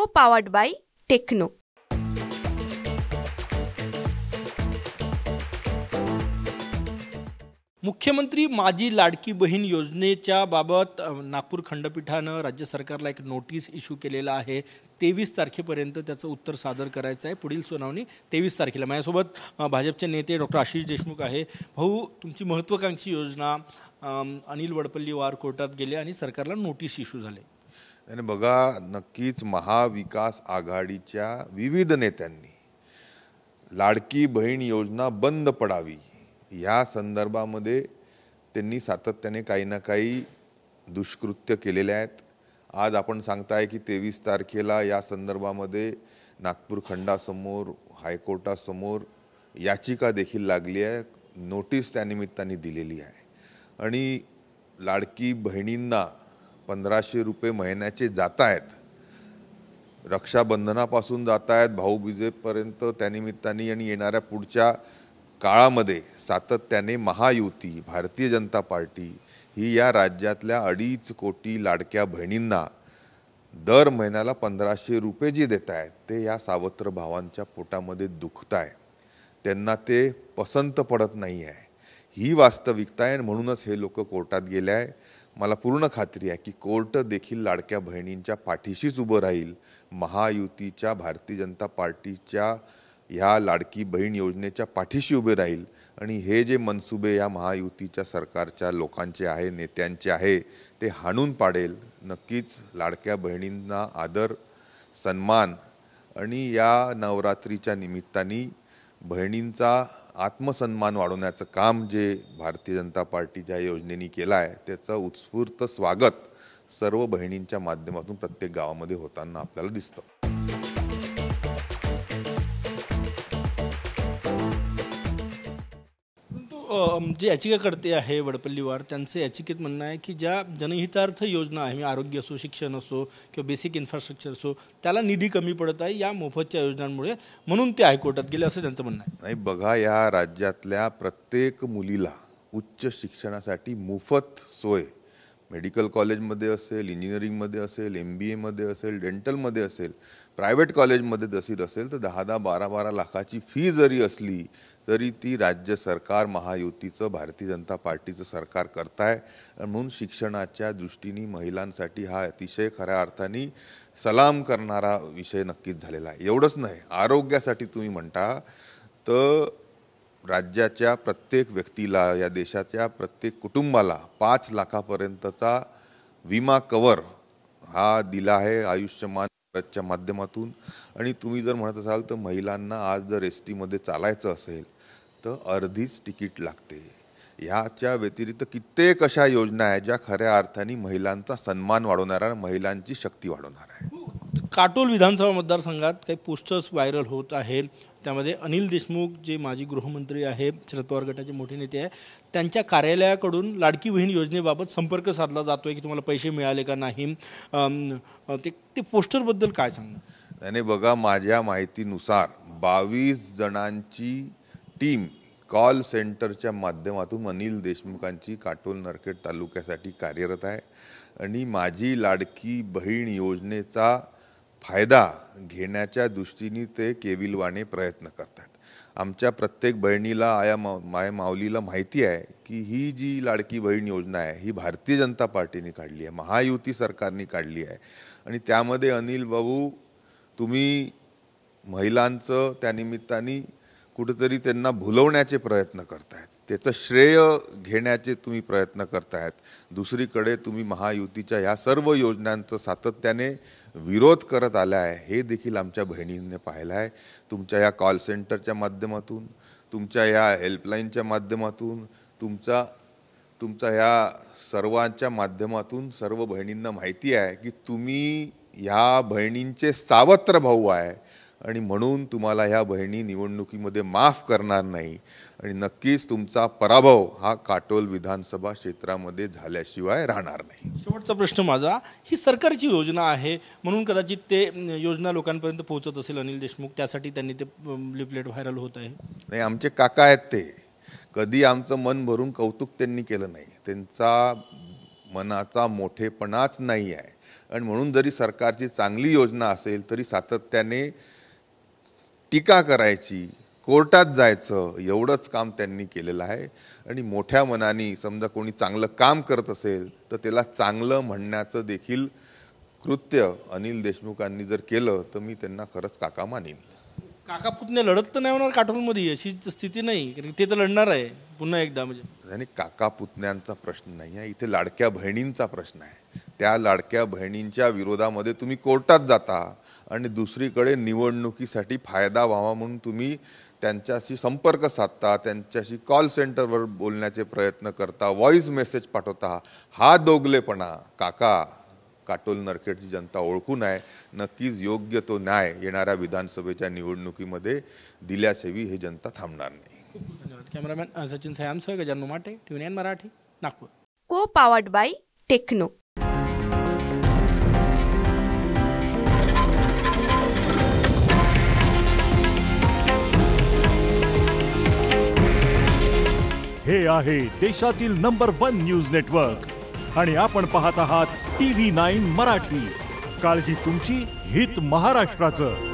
Co-powered by Techno. मुख्यमंत्री माझी लाडकी बहीण योजनेच्या बाबत नागपूर खंडपीठानं राज्य सरकारला एक नोटीस इश्यू केलेला आहे। 23 तारखेपर्यंत त्याचं उत्तर सादर करायचं आहे। पुढील सुनावणी 23 तारखेला। माझ्यासोबत भाजपचे नेते डॉक्टर आशिष देशमुख आहे। भाऊ, तुमची महत्त्वाकांक्षी योजना अनिल वडपल्लीवार कोर्टात गेले आणि सरकारला नोटीस इश्यू झाले। आणि बघा, नक्कीच महाविकास आघाडीच्या विविध नेत्यांनी लाडकी बहीण योजना बंद पडावी या संदर्भामध्ये त्यांनी सातत्याने काही ना काही दुष्कृत्य केलेले आहेत। आज आपण सांगताय की 23 तारखेला या संदर्भामध्ये नागपूर खंडासमोर हायकोर्टासमोर याचिका देखील लागली आहे, नोटीस त्या निमित्ताने दिलेली आहे। आणि लाडकी बहिणींना 1500 रुपये महिन्याचे जात आहेत, रक्षाबंधनापासून जात आहेत भाऊबीजेपर्यंत। त्यानिमित्ताने आणि येणाऱ्या पुढच्या काळामध्ये सातत्याने महायुती भारतीय जनता पार्टी ही या राज्यातल्या 2.5 कोटी लाडक्या बहिणींना दर महिन्याला 1500 रुपये जे देत आहेत ते या सावत्र भावांच्या पोटामध्ये दुखत आहे, त्यांना ते पसंत पडत नाही आहे। ही वास्तविकता आहे, म्हणूनच हे लोक कोर्टात गेले आहे। मला पूर्ण खात्री आहे की कोर्ट देखील लाडक्या बहिणींच्या पाठीशीच उभं राहील, महायुतीच्या भारतीय जनता पार्टीच्या ह्या लाडकी बहीण योजनेच्या पाठीशी उभे राहील। आणि हे जे मनसुबे या महायुतीच्या सरकारच्या लोकांचे आहे, नेत्यांचे आहे, ते हाणून पाडेल। नक्कीच लाडक्या बहिणींना आदर सन्मान आणि या नवरात्रीच्या निमित्ताने बहिणींचा आत्मसन्मान वाढवण्याचं काम जे भारतीय जनता पार्टीच्या योजनेने केलं आहे त्याचं उत्स्फूर्त स्वागत सर्व बहिणींच्या माध्यमातून प्रत्येक गावामध्ये होताना आपल्याला दिसतं। जे याचिकाकर्ते आहे वडपल्लीवार, त्यांचं याचिकेत म्हणणं आहे की ज्या जनहितार्थ योजना आहे, आरोग्य असो, शिक्षण असो किंवा बेसिक इन्फ्रास्ट्रक्चर असो, त्याला निधी कमी पडत आहे या मोफतच्या योजनांमुळे, म्हणून ते हायकोर्टात गेले असं त्यांचं म्हणणं आहे। नाही बघा, या राज्यातल्या प्रत्येक मुलीला उच्च शिक्षणासाठी मोफत सोय मेडिकल कॉलेजमध्ये असेल, इंजिनिअरिंगमध्ये असेल, MBAमध्ये असेल, डेंटलमध्ये असेल, प्रायव्हेट कॉलेजमध्ये देखील असेल तर 10-10, 12-12 लाखाची फी जरी असली तरी ती राज्य सरकार महायुतीचं भारतीय जनता पार्टीचं सरकार करताय। म्हणून शिक्षणाच्या दृष्टीने महिलांसाठी हा अतिशय खऱ्या अर्थाने सलाम करणारा विषय नक्कीच झालेला आहे। एवढंच नाही, आरोग्यासाठी तुम्ही म्हणता तर राज्याच्या प्रत्येक व्यक्तीला, या देशाच्या प्रत्येक कुटुंबाला 5 लाखापर्यंतचा विमा कव्हर हा दिला आहे आयुष्यमान भारतच्या माध्यमातून। आणि तुम्ही जर म्हणत असाल तर महिलांना आज जर ST मध्ये चालायचं असेल तर अर्धीच तिकीट लागते। ह्याच्या व्यतिरिक्त कित्येक अशा योजना आहेत ज्या खऱ्या अर्थाने महिलांचा सन्मान वाढवणाऱ्या, महिलांची शक्ती वाढवणार आहे। काटोल विधानसभा मतदारसंघात काही पोस्टर्स व्हायरल होत आहे, त्यामध्ये अनिल देशमुख जे माजी गृहमंत्री आहे, शरद पवार गटाचे मोठे नेते आहे, त्यांच्या कार्यालयाकडून लाडकी बहीण योजनेबाबत संपर्क साधला जातोय की तुम्हाला पैसे मिळाले का नाही, ते पोस्टरबद्दल काय सांगणार? आणि बघा, माझ्या माहितीनुसार 22 जणांची टीम कॉल सेंटरच्या माध्यमातून अनिल देशमुखांची काटोल नरखेड तालुक्यासाठी कार्यरत आहे। आणि माझी लाडकी बहीण योजनेचा फायदा घेण्याच्या दृष्टीने ते केविलवाणे प्रयत्न करतात। आमच्या प्रत्येक बहिणीला, माय माऊलीला माहिती आहे की ही जी लाडकी बहीण योजना आहे ही भारतीय जनता पार्टीने काढली आहे, महायुती सरकारने काढली आहे। आणि त्यामध्ये अनिल भाऊ, तुम्ही महिलांचं त्यानिमित्ताने कुठेतरी त्यांना भुलवण्याचे प्रयत्न करतायत, त्याचं श्रेय घेण्याचे तुम्ही प्रयत्न करतायत। दुसरीकडे तुम्ही महायुतीच्या ह्या सर्व योजनांचं सातत्याने विरोध करत आला आहे, हे देखील आमच्या बहिणींनी पाहिलं आहे। तुमच्या या कॉल सेंटरच्या माध्यमातून, तुमच्या या हेल्पलाईनच्या माध्यमातून, तुमच्या ह्या सर्वांच्या माध्यमातून सर्व बहिणींना माहिती आहे की तुम्ही ह्या बहिणींचे सावत्र भाऊ आहे आणि म्हणून तुम्हाला ह्या बहिणी निवडणुकीमध्ये माफ करणार नाही। आणि नक्कीच तुमचा पराभव हा काटोल विधानसभा क्षेत्रामध्ये झाल्याशिवाय राहणार नाही। शेवटचा प्रश्न माझा, ही सरकारची योजना आहे म्हणून कदाचित ते योजना लोकांपर्यंत पोहोचत असेल अनिल देशमुख, त्यासाठी त्यांनी ते लिफलेट व्हायरल होत आहे। नाही, आमचे काका आहेत ते, कधी आमचं मन भरून कौतुक त्यांनी केलं नाही, त्यांचा मनाचा मोठेपणाच नाही आहे। आणि म्हणून जरी सरकारची चांगली योजना असेल तरी सातत्याने टीका करायची, कोर्टात जायचं, एवढंच काम त्यांनी केलेलं आहे. आणि मोठ्या मनाने समजा कोणी चांगलं काम करत असेल तर त्याला चांगलं म्हणण्याचं देखील कृत्य अनिल देशमुखांनी जर केलं तर मी त्यांना खरंच काका मानीन. काका पुतणे लढत तर नाही होणार काटोलमध्ये, अशी स्थिती नाही, कारण ते तर लढणार आहे पुन्हा एकदा. म्हणजे आणि काका पुतण्यांचा प्रश्न नाही आहे, इथे लाडक्या बहिणींचा प्रश्न आहे. त्या लाडक्या बहिणींच्या विरोधामध्ये तुम्ही कोर्टात जाता आणि दुसरीकडे निवडणुकीसाठी फायदा व्हावा म्हणून तुम्ही त्यांच्याशी संपर्क साधता, त्यांच्याशी कॉल सेंटरवर बोलण्याचे प्रयत्न करता, व्हॉइस मेसेज पाठवता. हा दोगलेपणा काका काटोल नरखेडची जनता ओळखून आहे. नक्कीच योग्य तो न्याय येणाऱ्या विधानसभेच्या निवडणुकीमध्ये दिल्याशिवाय हे जनता थांबणार नाही. धन्यवाद. कॅमेरामॅन सचिन सयामसह गजानन माटे, TV9 मराठी, नागपूर. को पावर्ड बाय टेक्नो. हे आहे देशातील नंबर 1 न्यूज नेटवर्क आणि आपण पाहत आहात TV9 मराठी. काळजी तुमची, हित महाराष्ट्राचं.